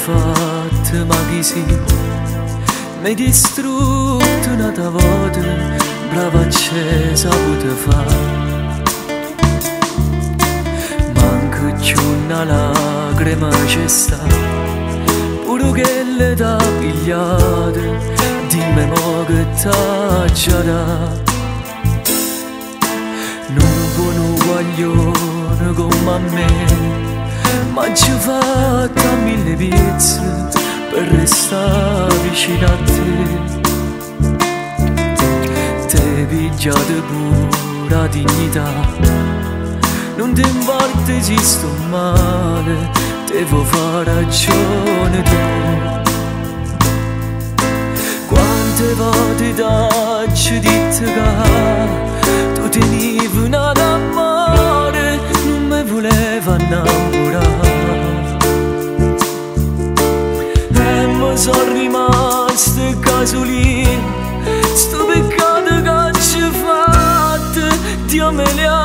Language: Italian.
fatto, ma chi si mi distrutto una volta, brava c'è saputo fare. Manco c'è una lacrima c'è sta, pure che le da pigliate, dimmi mo che t'ha da. Non buono guaglione come a me, ma ci fatta mille pezzi per restare vicino a te. Te pigliate pure la dignità, non ti importa se sto male, devo fare ragione tu. Quante volte t'ho detto che tu tenevi una d'amore, non mi voleva innamorare, e mi sono rimasto casolino, sto peccato che ci fatto, Dio me le ha